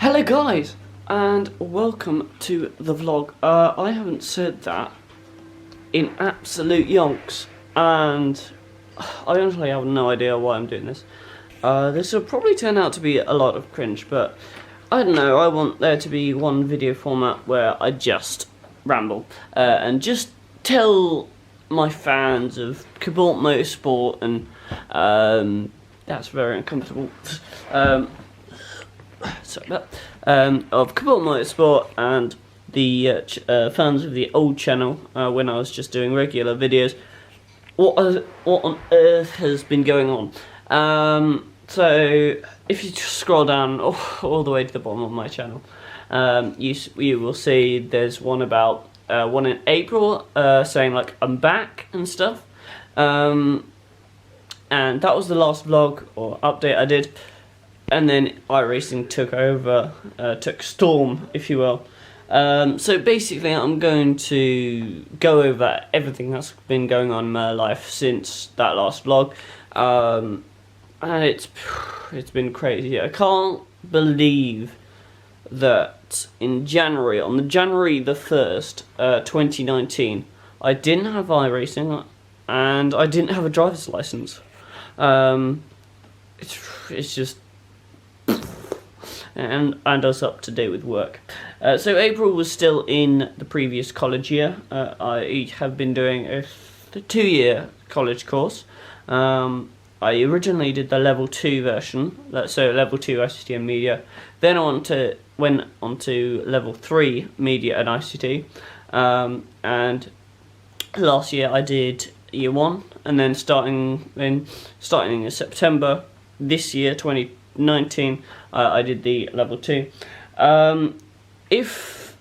Hello guys, and welcome to the vlog. I haven't said that in absolute yonks, and I honestly have no idea why I'm doing this. This will probably turn out to be a lot of cringe, but I don't know, I want there to be one video format where I just ramble, and just tell my fans of Kabort Motorsport, and that's very uncomfortable. Sorry about of Kabort Motorsport and the fans of the old channel when I was just doing regular videos. What on earth has been going on? So if you just scroll down all the way to the bottom of my channel, you will see there's one about one in April saying like I'm back and stuff, and that was the last vlog or update I did. And then iRacing took over, took storm, if you will. So basically I'm going to go over everything that's been going on in my life since that last vlog. And it's been crazy. I can't believe that in January, on January the 1st, 2019, I didn't have iRacing and I didn't have a driver's license. It's just... and I was up to date with work. So April was still in the previous college year. I have been doing a 2-year college course. I originally did the level 2 version, so level 2 ICT and media. Then I went on to level 3 media and ICT. And last year I did year 1, and then starting in September this year, 2019, I did the level 2. If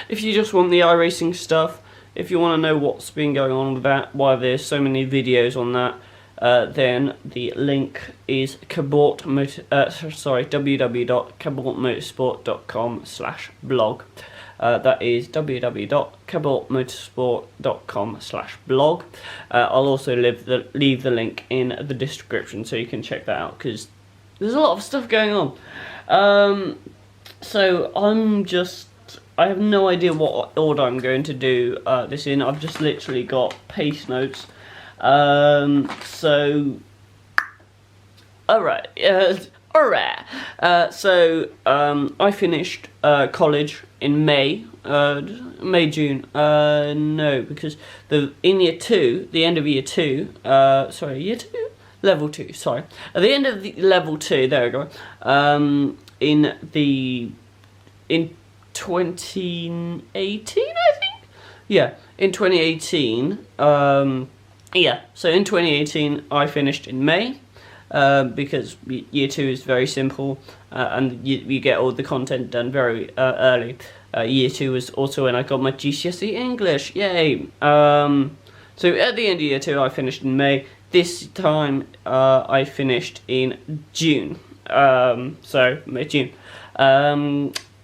you just want the iRacing stuff, if you want to know what's been going on with that, why there's so many videos on that, then the link is www.kabortmotorsport.com/blog. That is www.kabortmotorsport.com/blog. I'll also leave the link in the description so you can check that out, because there's a lot of stuff going on. So I have no idea what order I'm going to do this in. I've just literally got pace notes. So, alright. So, I finished college in May, June. No, because in year 2, the end of year 2, year 2? Level 2, sorry. At the end of the level 2, there we go. In 2018, I think? Yeah, in 2018, yeah, so in 2018, I finished in May, because year 2 is very simple, and you get all the content done very early. Year 2 was also when I got my GCSE English, yay! So at the end of year 2, I finished in May. This time, I finished in June. So May, June.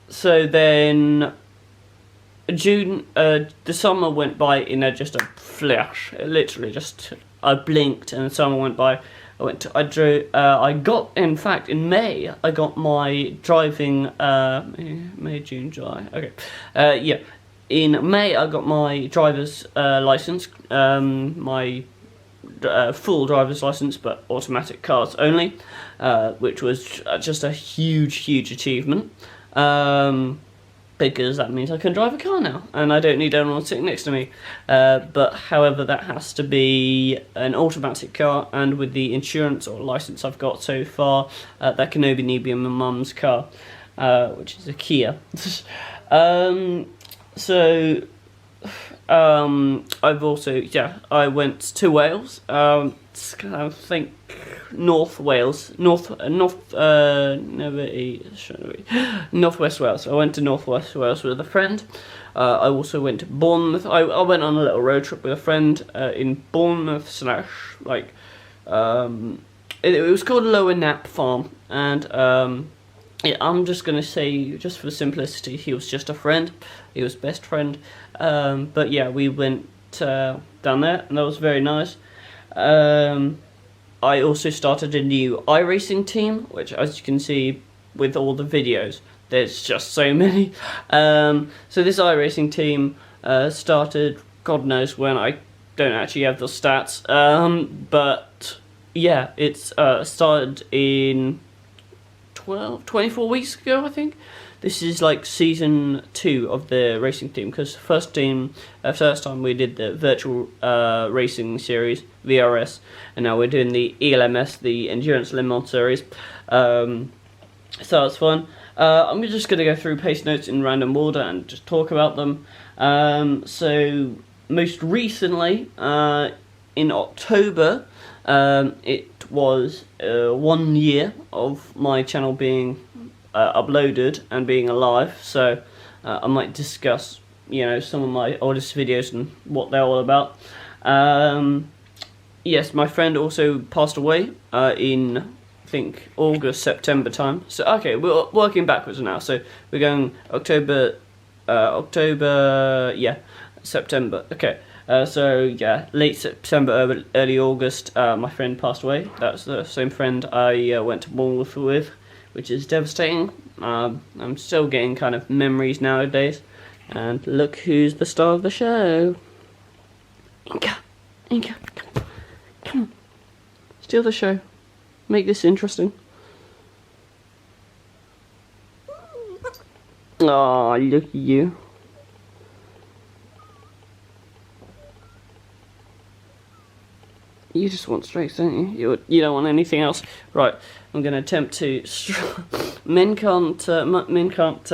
So then June, the summer went by in just a flash. Literally, just I blinked and the summer went by. I got, in fact, in May, I got my driving. May, June, July. Okay, yeah. In May, I got my driver's license. My full driver's license, but automatic cars only, which was just a huge achievement, because that means I can drive a car now and I don't need anyone sitting next to me, but however that has to be an automatic car, and with the insurance or license I've got so far, that can only be in my mum's car, which is a Kia. I've also, I went to Wales, I think North Wales, Northwest Wales. I went to Northwest Wales with a friend. I also went to Bournemouth. I went on a little road trip with a friend in Bournemouth / it was called Lower Knapp Farm, and yeah, I'm just going to say, just for simplicity, he was just a friend. He was best friend. But yeah, we went down there, and that was very nice. I also started a new iRacing team, which, as you can see, with all the videos. There's just so many. So this iRacing team started, God knows when, I don't actually have the stats, but yeah, it's started in 24 weeks ago, I think. This is like season 2 of the racing team, because first time we did the virtual racing series, VRS, and now we're doing the ELMS, the Endurance Le Mans series. So it's fun. I'm just going to go through pace notes in random order and just talk about them. So most recently, in October, it was 1 year of my channel being uploaded and being alive, so I might discuss, some of my oldest videos and what they're all about. Yes, my friend also passed away in, I think, August, September time. So okay, we're working backwards now. So we're going October, September. Okay. So yeah, late September, early August, my friend passed away. That's the same friend I went to Bournemouth with, which is devastating. I'm still getting kind of memories nowadays. And look who's the star of the show. Inka, come on. Steal the show. Make this interesting. Oh, look at you. You just want straights, don't you? You don't want anything else. Right, I'm going to attempt to... Men can't multitask,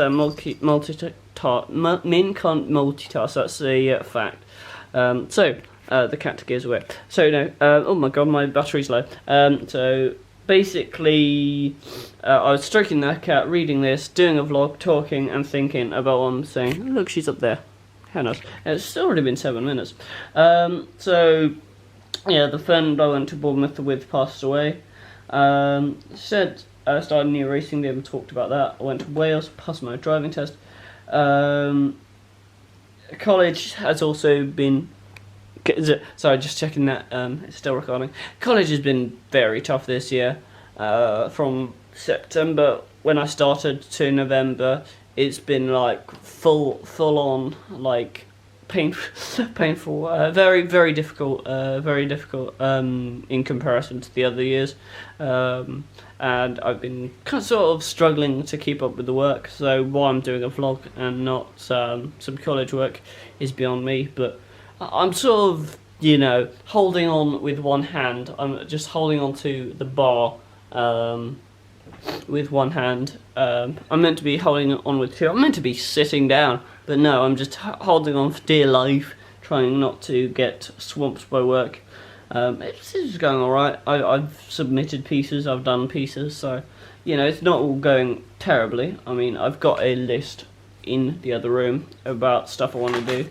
that's a fact. The cat gives away. So, no, oh my god, my battery's low. So, basically, I was stroking the cat, reading this, doing a vlog, talking and thinking about what I'm saying. Look, she's up there. How nice. It's already been 7 minutes. Yeah, the friend I went to Bournemouth with passed away. Said I started a new racing, they haven't talked about that. I went to Wales, passed my driving test. College has also been... Sorry, just checking that it's still recording. College has been very tough this year. From September, when I started, to November, it's been like full on, like... painful, very difficult, in comparison to the other years, and I've been sort of struggling to keep up with the work. So why I'm doing a vlog and not some college work is beyond me. But I'm sort of, holding on with one hand. I'm just holding on to the bar with one hand. I'm meant to be holding on with two. I'm meant to be sitting down, but no, I'm just holding on for dear life, trying not to get swamped by work. It's going alright. I've submitted pieces, I've done pieces, so, it's not all going terribly. I mean, I've got a list in the other room about stuff I want to do.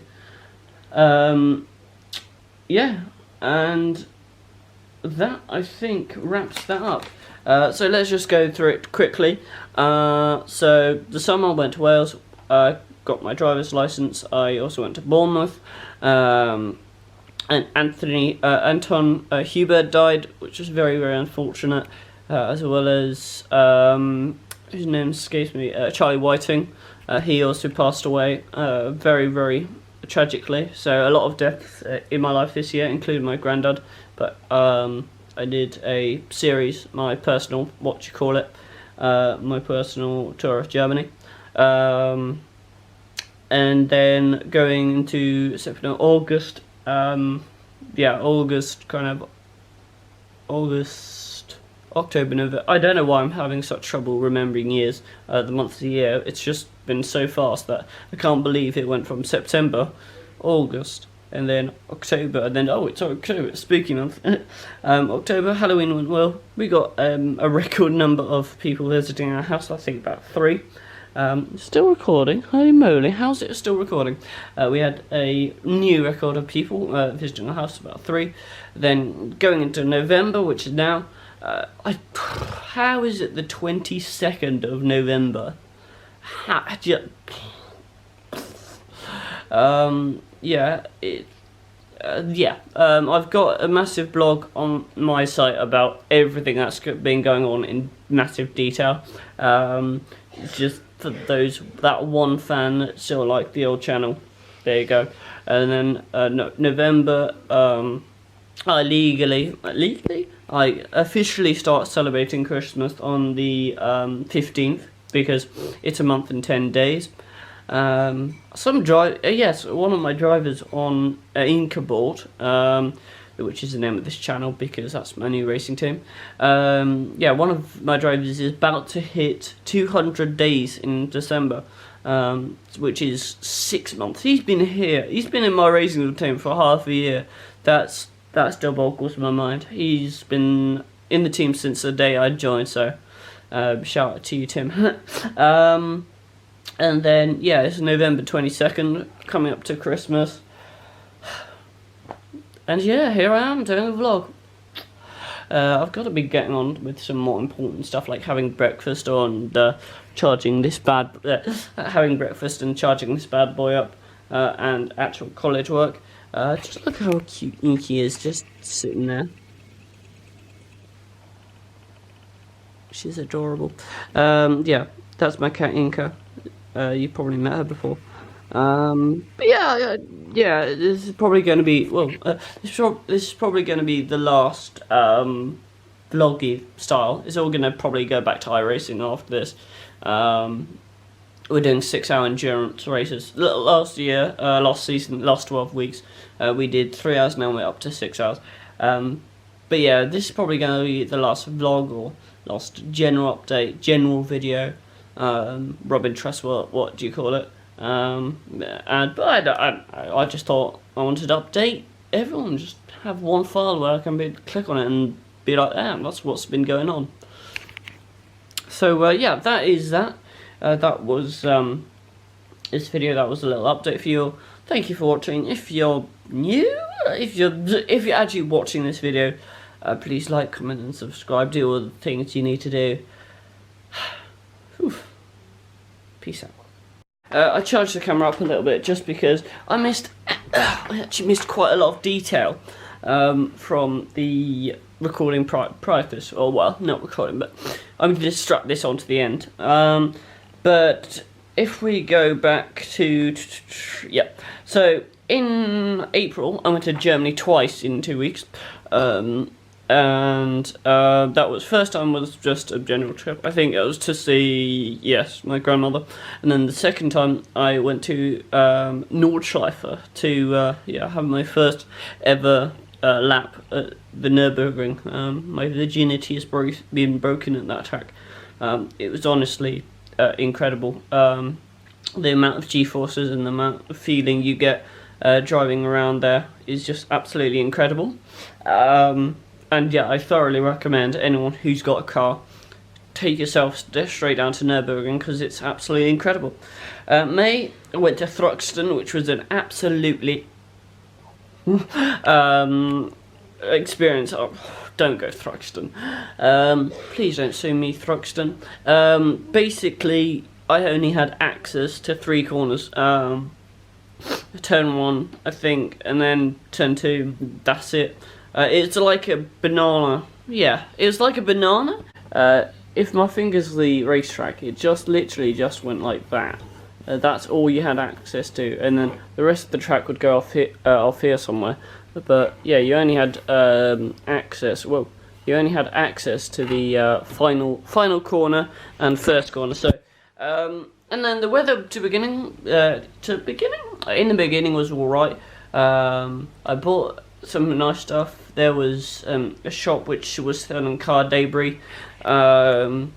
Yeah, and that, I think, wraps that up. So let's just go through it quickly. So the summer I went to Wales, got my driver's license. I also went to Bournemouth, and Anton Hubert died, which was very unfortunate, as well as whose name escapes me, Charlie Whiting. He also passed away very tragically. So a lot of deaths in my life this year, including my granddad. But I did a series, my personal, my personal tour of Germany. And then going into September, August, October, November. I don't know why I'm having such trouble remembering years, the months of the year. It's just been so fast that I can't believe it went from September, August, and then October, and then, oh, it's October, spooky month. October, Halloween went well. We got a record number of people visiting our house, I think about 3. Still recording, holy moly, how's it still recording? We had a new record of people visiting our house, about 3. Then going into November, which is now, how is it the 22nd of November? I've got a massive blog on my site about everything that's been going on in massive detail. Just for that one fan that still like the old channel. There you go. And then November, I officially start celebrating Christmas on the 15th, because it's a month and 10 days. One of my drivers on in Kabort, which is the name of this channel because that's my new racing team. One of my drivers is about to hit 200 days in December, which is 6 months. He's been in my racing team for half a year. That still boggles my mind. He's been in the team since the day I joined, so shout out to you, Tim. And then, it's November 22nd, coming up to Christmas. And here I am doing a vlog. I've got to be getting on with some more important stuff, like having breakfast and charging this bad boy up, and actual college work. Just look how cute Inky is, just sitting there. She's adorable. That's my cat Inka. You probably met her before. This is probably going to be this is probably going to be the last vloggy style. It's all going to probably go back to iRacing after this. We're doing 6-hour endurance races. Last season, last 12 weeks, we did 3 hours. Now we're up to 6 hours. This is probably going to be the last vlog or last general update, general video. Robin Trust, what do you call it? I just thought I wanted to update everyone, just have one file where I can click on it and be like, that's what's been going on. So that is that. That was this video. That was a little update for you. Thank you for watching. If you're new, if you're actually watching this video, please like, comment, and subscribe. Do all the things you need to do. Peace out. I charged the camera up a little bit just because I actually missed quite a lot of detail from the recording prior to this, or well, not recording, but I'm going to just strap this onto the end. But if we go back to so in April I went to Germany twice in 2 weeks. That was first time was just a general trip. I think it was to see my grandmother, and then the second time I went to Nordschleife to have my first ever lap at the Nürburgring. My virginity has been broken at that track. It was honestly incredible. The amount of G-forces and the amount of feeling you get driving around there is just absolutely incredible. And I thoroughly recommend anyone who's got a car, take yourself straight down to Nürburgring because it's absolutely incredible. May, I went to Thruxton, which was an absolutely experience. Oh, don't go Thruxton. Please don't sue me, Thruxton. Basically, I only had access to 3 corners. Turn 1, I think, and then turn 2, that's it. It's like a banana. Yeah, it's like a banana. If my finger's the racetrack, it literally just went like that. That's all you had access to, and then the rest of the track would go off here somewhere. But you only had access. Well, you only had access to the final corner and first corner. So, and then the weather in the beginning was all right. I bought some nice stuff. There was a shop which was selling car debris, and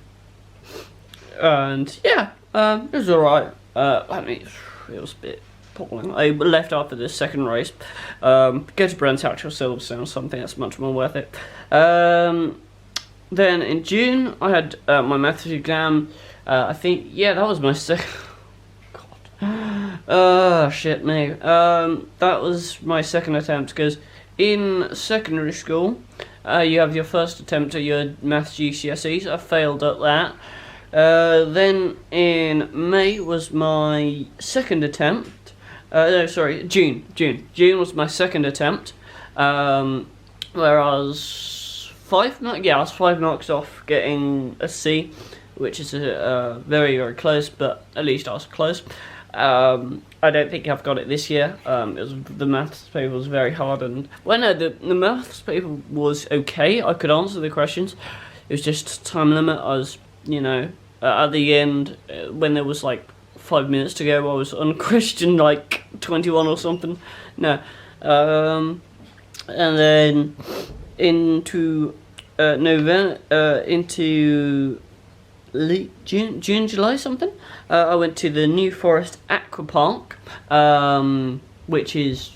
it was alright. I mean, it was a bit appalling. I left after the second race. Go to Brent's Actual Silverstone or something that's much more worth it. Then in June I had my maths exam. I think that was my second. Oh shit me. That was my second attempt because in secondary school you have your first attempt at your maths GCSEs. I failed at that. Then in May was my second attempt. No, sorry, June. June was my second attempt. Where I was 5 marks. Yeah, I was 5 marks off getting a C, which is very, very close, but at least I was close. I don't think I've got it this year. The maths paper was very hard, and well, no, the maths paper was okay. I could answer the questions. It was just time limit. I was, at the end when there was like 5 minutes to go, I was on question like 21 or something. No, and then into November, into June, July something. I went to the New Forest Aqua Park, which is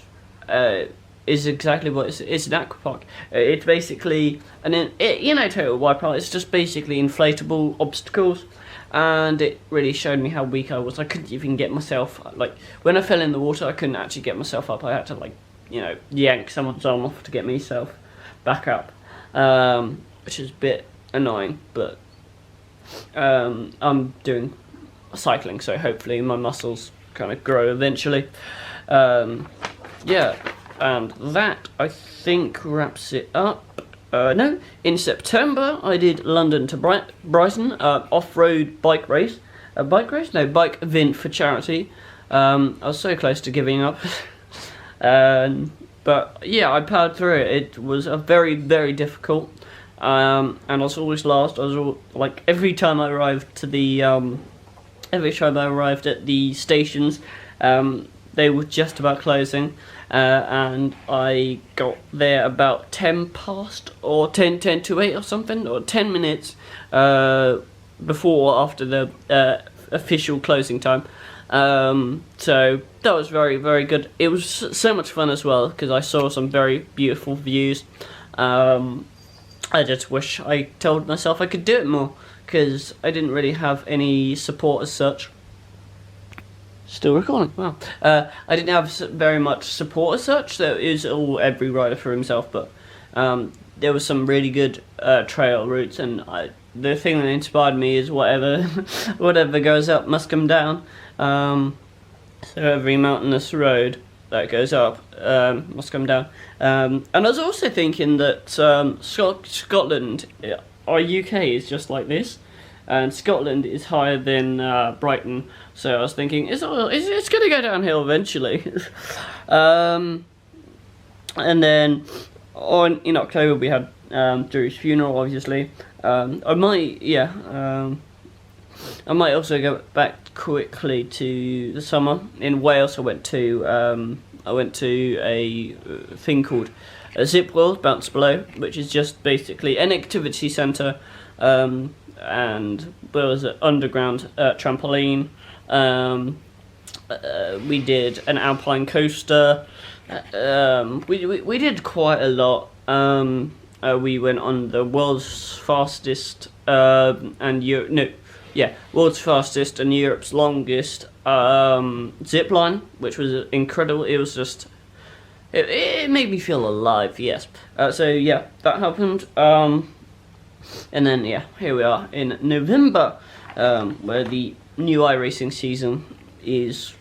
exactly what it's an aqua park. It's basically Total Wipeout. It's just basically inflatable obstacles, and it really showed me how weak I was. I couldn't even get myself, like, when I fell in the water, I couldn't actually get myself up. I had to, like, yank someone's arm off to get myself back up, which is a bit annoying, but I'm doing cycling, so hopefully my muscles kind of grow eventually. Yeah, and that, I think, wraps it up. No, in September I did London to Brighton, off-road bike race. Bike event for charity. I was so close to giving up. But yeah, I powered through it. It was a very, very difficult. And I was always last. Like, every time I arrived at the stations, they were just about closing, and I got there about 10 past, or 10 to 8 or something, or 10 minutes before or after the official closing time. So that was very, very good. It was so much fun as well, because I saw some very beautiful views. I just wish I told myself I could do it more, because I didn't really have any support as such. Still recording, wow. I didn't have very much support as such, so it was all every rider for himself, but there was some really good trail routes, and the thing that inspired me is whatever goes up must come down. So every mountainous road that goes up must come down. And I was also thinking that Scotland, our UK is just like this, and Scotland is higher than Brighton. So I was thinking, it's going to go downhill eventually. And then in October we had Drew's funeral, obviously. I might also go back quickly to the summer. In Wales, I went to a thing called a Zip World, Bounce Below, which is just basically an activity centre, and there was an underground trampoline. We did an alpine coaster. We did quite a lot. We went on the world's fastest world's fastest and Europe's longest zip line, which was incredible. It was just, it made me feel alive. Yes. So yeah, that happened. And then yeah, here we are in November, where the new iRacing season is,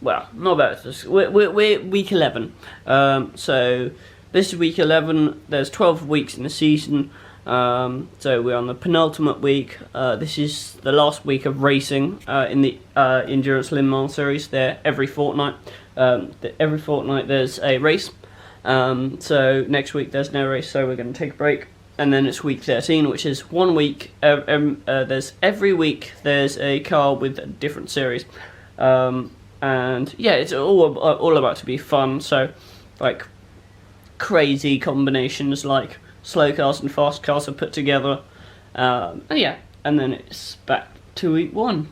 well, not about this. We're week 11. So this is week 11. There's 12 weeks in the season. So we're on the penultimate week. This is the last week of racing in the Endurance Le Mans series. There every fortnight. Every fortnight there's a race. So next week there's no race, so we're going to take a break. And then it's week 13, which is 1 week. There's every week there's a car with a different series. And yeah, it's all about to be fun. So like crazy combinations like slow cars and fast cars are put together, and then it's back to week 1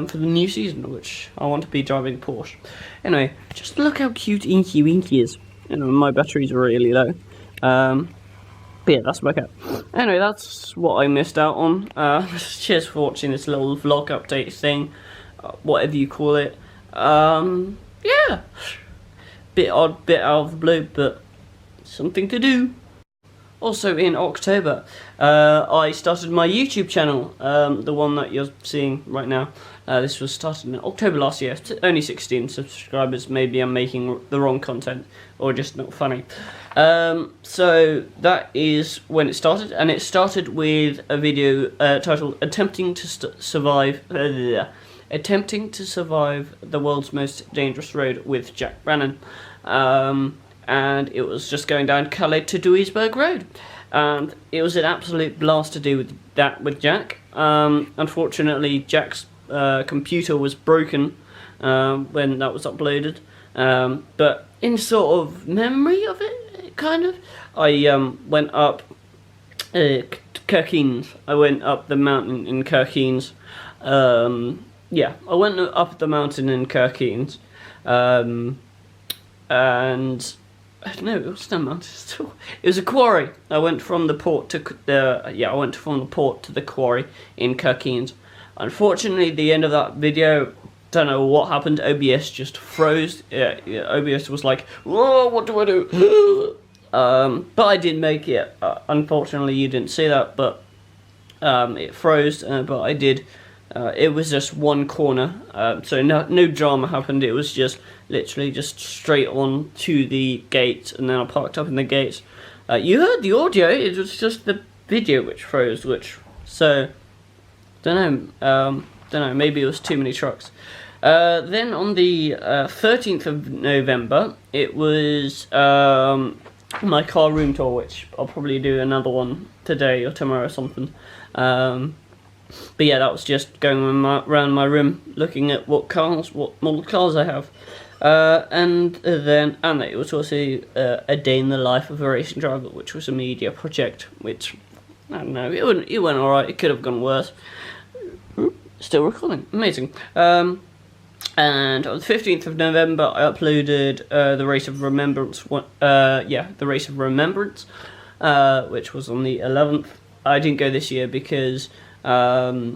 for the new season, which I want to be driving Porsche. Anyway, just look how cute Inky Winky is. My batteries are really low. But yeah, that's my cat. Anyway, that's what I missed out on. Cheers for watching this little vlog update thing, whatever you call it. Yeah, bit odd, bit out of the blue, but something to do. Also in October, I started my YouTube channel, the one that you're seeing right now. This was started in October last year. Only 16 subscribers. Maybe I'm making the wrong content or just not funny. So that is when it started, and it started with a video titled "Attempting to survive." Attempting to survive the world's most dangerous road with Jack Brannon. And it was just going down Calais to Duisburg Road. And it was an absolute blast to do with Jack. Unfortunately, Jack's computer was broken when that was uploaded. But in sort of memory of it, kind of, I went up Kirkenes. I went up the mountain in Kirkenes. Yeah, I went up the mountain in Kirkenes, and no, it was no mountain. It was a quarry. I went from the port to the quarry in Kirkenes. Unfortunately, at the end of that video, don't know what happened. OBS just froze. OBS was like, "Whoa, what do I do?" But I did make it. Unfortunately, you didn't see that, but it froze. But I did. It was just one corner, so no drama happened. It was just literally just straight on to the gate, and then I parked up in the gates. You heard the audio. It was just the video which froze. So don't know. Maybe it was too many trucks. Then on the 13th of November, it was my car room tour, which I'll probably do another one today or tomorrow or something. But yeah, that was just going around my room, looking at what model cars I have. And it was also a day in the life of a racing driver, which was a media project, which, I don't know, it went alright, it could have gone worse. Still recording, amazing. And on the 15th of November, I uploaded the Race of Remembrance, the Race of Remembrance, which was on the 11th. I didn't go this year because I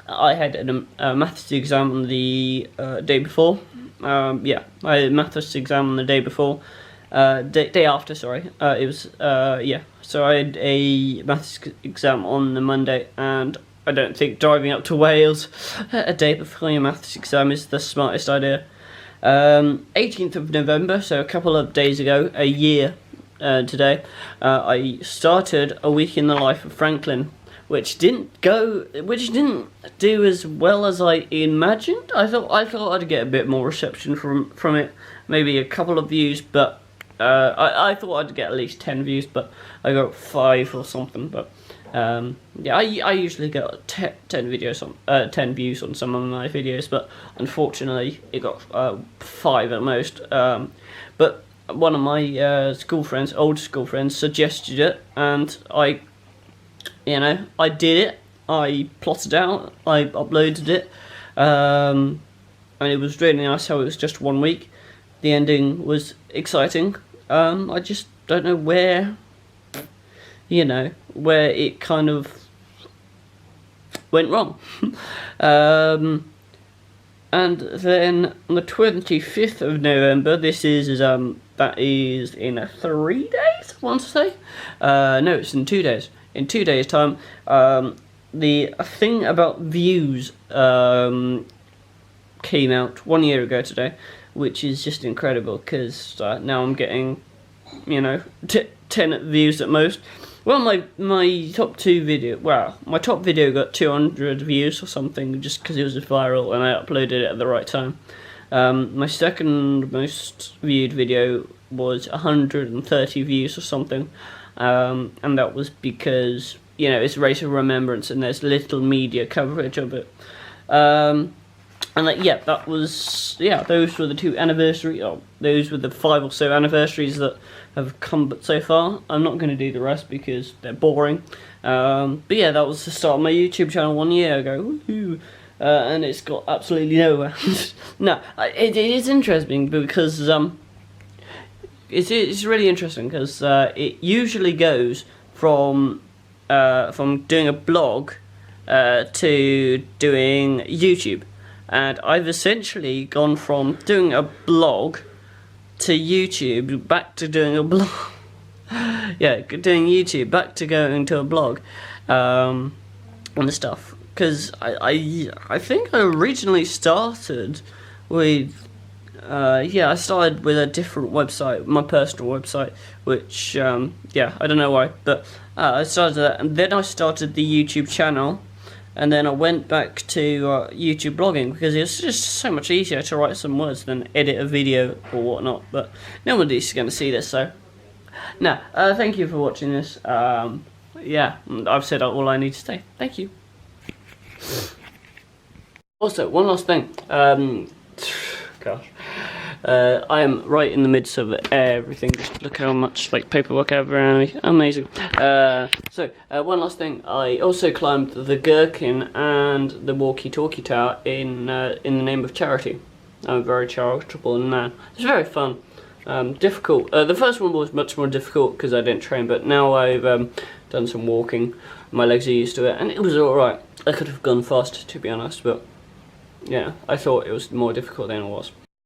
had a maths exam on the day before. I had a maths exam on the day before. Day after, sorry. It was, so I had a maths exam on the Monday, and I don't think driving up to Wales a day before your maths exam is the smartest idea. 18th of November, so a couple of days ago, a year today, I started A Week in the Life of Franklin, which didn't do as well as I imagined. I thought I'd get a bit more reception from it, maybe a couple of views, but I thought I'd get at least 10 views, but I got 5 or something. But I usually get 10 views on some of my videos, but unfortunately it got 5 at most. But one of my old school friends, suggested it, and I did it. I plotted out, I uploaded it, and it was really nice how it was just 1 week. The ending was exciting. I just don't know where it kind of went wrong. And then on the 25th of November, that is in 3 days, I want to say. No, it's in 2 days. In 2 days' time, the thing about views came out 1 year ago today, which is just incredible, because now I'm getting, 10 views at most. Well, my top video got 200 views or something, just because it was viral and I uploaded it at the right time. My second most viewed video was 130 views or something, and that was because, it's a Race of Remembrance and there's little media coverage of it. Those were the 2 anniversaries. Those were the 5 or so anniversaries that have come so far. I'm not going to do the rest because they're boring. But yeah, that was the start of my YouTube channel 1 year ago. Woohoo! And it's got absolutely nowhere. No, it is interesting because it's really interesting because it usually goes from doing a blog to doing YouTube. And I've essentially gone from doing a blog to YouTube, back to doing a blog. Yeah, doing YouTube, back to going to a blog, and stuff. because I think I originally started with I started with a different website, my personal website, which I don't know why, but I started that, and then I started the YouTube channel, and then I went back to YouTube blogging because it's just so much easier to write some words than edit a video or whatnot. But nobody's going to see this, so no. Thank you for watching this. I've said all I need to say. Thank you. Also, one last thing. Gosh. I am right in the midst of everything. Just look how much paperwork I have around me. Amazing. One last thing. I also climbed the Gherkin and the walkie-talkie tower in the name of charity. I'm a very charitable man. It's very fun. Difficult. The first one was much more difficult because I didn't train, but now I've done some walking. My legs are used to it, and it was alright. I could have gone faster, to be honest, but yeah, I thought it was more difficult than it was.